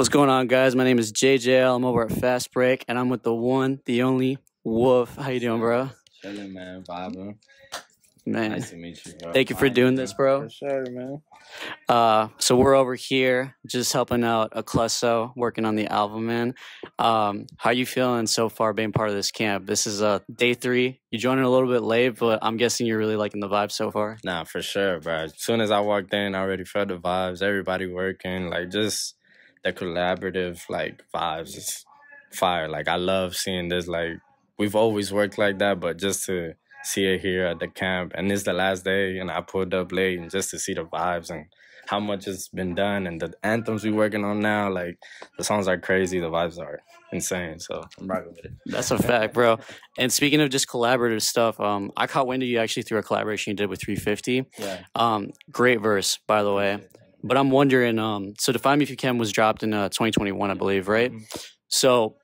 What's going on, guys? My name is JJL. I'm over at Fazbreak, and I'm with the one, the only Wolf. How you doing, bro? Chilling, man. Vibing. Man, Nice to meet you, bro. thank you for doing this, bro. For sure, man. So we're over here just helping out Aklesso, working on the album, man. How you feeling so far being part of this camp? This is day 3. You joined in a little bit late, but I'm guessing you're really liking the vibe so far. Nah, for sure, bro. As soon as I walked in, I already felt the vibes. Everybody working, like just the collaborative, like vibes is fire. Like I love seeing this. Like we've always worked like that, but just to see it here at the camp, and it's the last day, and I pulled up late, and just to see the vibes and how much has been done, and the anthems we're working on now, like the songs are crazy, the vibes are insane. So I'm rocking with it. That's a fact, bro. And speaking of just collaborative stuff, I caught wind of you actually through a collaboration you did with 350. Yeah. Great verse, by the way. But I'm wondering, so Define Me If You Can was dropped in 2021, I believe, right? Mm-hmm. So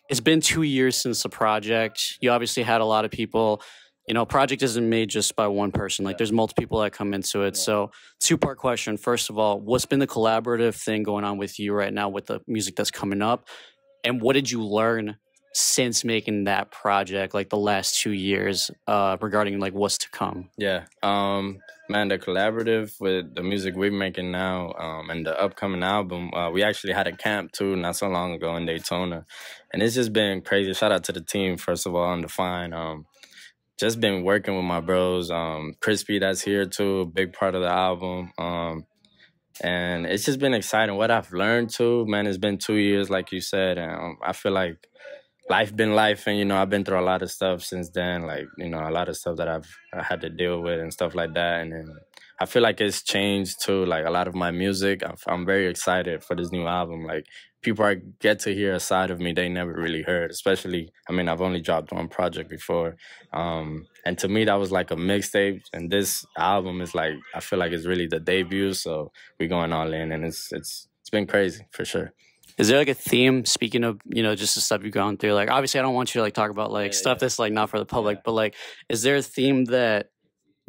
it's been 2 years since the project. You obviously had a lot of people. You know, project isn't made just by one person. Like, there's multiple people that come into it. So, two-part question. First of all, what's been the collaborative thing going on with you right now with the music that's coming up? And what did you learn since making that project, like the last 2 years, regarding like what's to come? Yeah. Man, the collaborative with the music we're making now, and the upcoming album, we actually had a camp too not so long ago in Daytona. And it's just been crazy. Shout out to the team, first of all, on Define. Just been working with my bros. Crispy, that's here too, a big part of the album. And it's just been exciting. What I've learned too, man, it's been 2 years, like you said. And I feel like life been life, and, you know, I've been through a lot of stuff since then. Like, you know, a lot of stuff that I had to deal with and stuff like that. And then I feel like it's changed too, like a lot of my music. I'm very excited for this new album. Like, people get to hear a side of me they never really heard, especially, I mean, I've only dropped one project before. And to me, that was like a mixtape. And this album is like, I feel like it's really the debut. So we're going all in, and it's been crazy for sure. Is there like a theme, speaking of, you know, just the stuff you've gone through? Like, obviously, I don't want you to like talk about like stuff that's like not for the public, but like, is there a theme that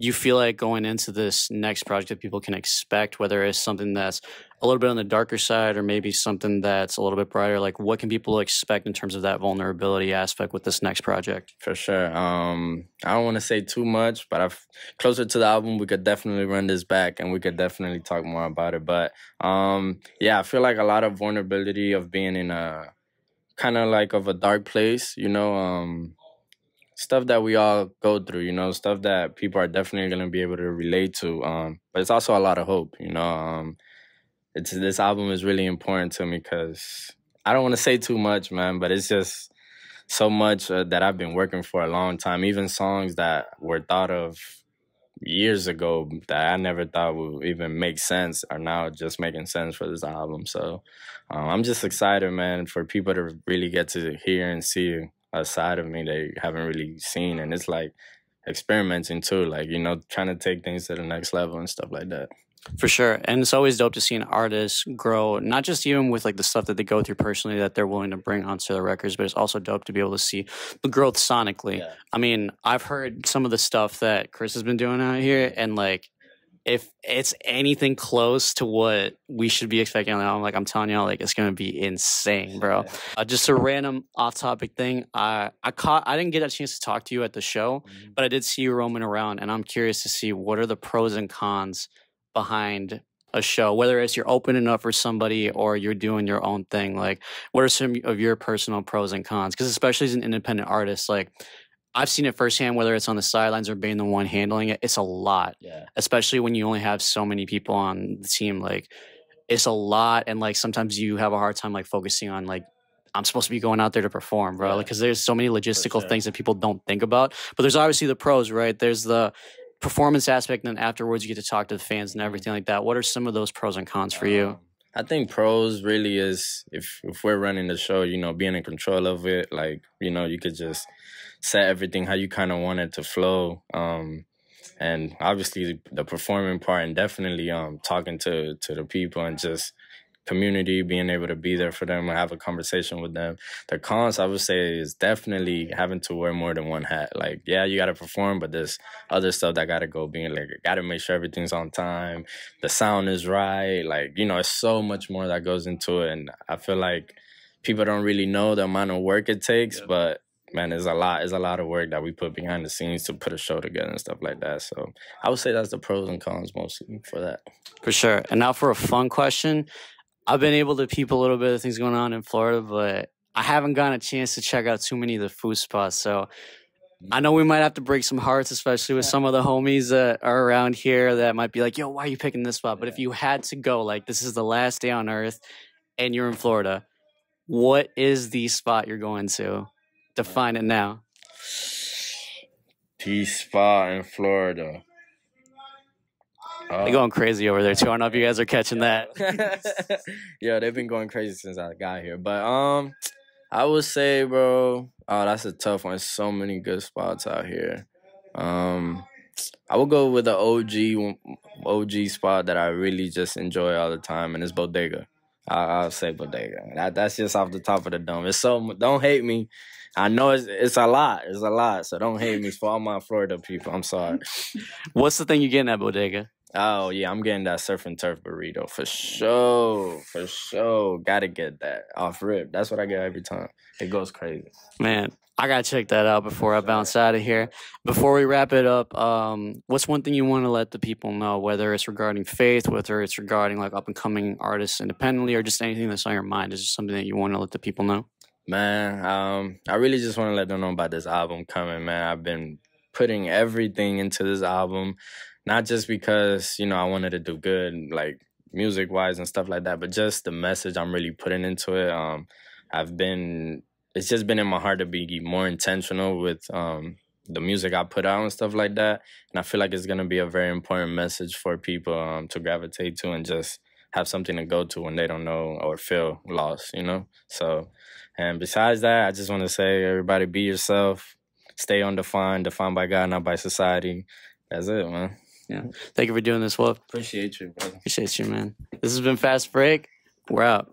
you feel like going into this next project that people can expect, whether it's something that's a little bit on the darker side or maybe something that's a little bit brighter? Like, what can people expect in terms of that vulnerability aspect with this next project? For sure. I don't want to say too much, but closer to the album, we could definitely run this back and we could definitely talk more about it. But yeah, I feel like a lot of vulnerability of being in a kind of like of a dark place, you know, stuff that we all go through, you know, stuff that people are definitely going to be able to relate to. But it's also a lot of hope, you know. This album is really important to me because I don't want to say too much, man, but it's just so much that I've been working for a long time. Even songs that were thought of years ago that I never thought would even make sense are now just making sense for this album. So I'm just excited, man, for people to really get to hear and see a side of me they haven't really seen. And it's like experimenting too, like, you know, trying to take things to the next level and stuff like that. For sure. And it's always dope to see an artist grow, not just even with like the stuff that they go through personally that they're willing to bring onto their records, but it's also dope to be able to see the growth sonically. Yeah. I mean, I've heard some of the stuff that Chris has been doing out here, and like, if it's anything close to what we should be expecting on the album, like I'm telling you, like it's gonna be insane, bro. Just a random off-topic thing. I didn't get a chance to talk to you at the show, but I did see you roaming around, and I'm curious to see what are the pros and cons behind a show, whether it's you're opening up for somebody or you're doing your own thing. Like, what are some of your personal pros and cons? Because especially as an independent artist, like I've seen it firsthand, whether it's on the sidelines or being the one handling it, it's a lot. Yeah. Especially when you only have so many people on the team. Like, it's a lot. And like sometimes you have a hard time like focusing on like, I'm supposed to be going out there to perform, bro. Like, because there's so many logistical things that people don't think about. But there's obviously the pros, right? There's the performance aspect, and then afterwards you get to talk to the fans and everything like that. What are some of those pros and cons for you? I think pros really is if we're running the show, you know, being in control of it. Like, you know, you could just set everything how you kind of want it to flow. And obviously the performing part, and definitely talking to the people and just community, being able to be there for them and have a conversation with them. The cons, I would say, is definitely having to wear more than one hat. Like, yeah, you got to perform, but there's other stuff that got to go, being like, got to make sure everything's on time, the sound is right. Like, you know, it's so much more that goes into it. And I feel like people don't really know the amount of work it takes, but man, there's a lot of work that we put behind the scenes to put a show together and stuff like that. So I would say that's the pros and cons mostly for that. For sure. And now for a fun question. I've been able to peep a little bit of things going on in Florida, but I haven't gotten a chance to check out too many of the food spots. So I know we might have to break some hearts, especially with some of the homies that are around here that might be like, yo, why are you picking this spot? But if you had to go, like, this is the last day on earth and you're in Florida, what is the spot you're going to? Define it now. The spot in Florida. They're going crazy over there, too. I don't know if you guys are catching that. Yeah, they've been going crazy since I got here. But I would say, bro, that's a tough one. There's so many good spots out here. I would go with the OG spot that I really just enjoy all the time, and it's Bodega. I'll say Bodega. That's just off the top of the dome. It's so, don't hate me. I know it's a lot. It's a lot. So don't hate me for all my Florida people. I'm sorry. What's the thing you're getting at Bodega? Oh, yeah, I'm getting that surf and turf burrito. For sure. For sure. Gotta get that off rip. That's what I get every time. It goes crazy. Man, I gotta check that out before I bounce out of here. Before we wrap it up, what's one thing you want to let the people know, whether it's regarding faith, whether it's regarding like up-and-coming artists independently, or just anything that's on your mind? Is there something that you want to let the people know? Man, I really just want to let them know about this album coming, man. I've been putting everything into this album. Not just because, you know, I wanted to do good, like, music-wise and stuff like that, but just the message I'm really putting into it. It's just been in my heart to be more intentional with the music I put out and stuff like that. And I feel like it's going to be a very important message for people to gravitate to and just have something to go to when they don't know or feel lost, you know? So, and besides that, I just want to say, everybody be yourself, stay undefined, defined by God, not by society. That's it, man. Yeah. Thank you for doing this, Wolf. Appreciate you, brother. Appreciate you, man. This has been Fast Break. We're out.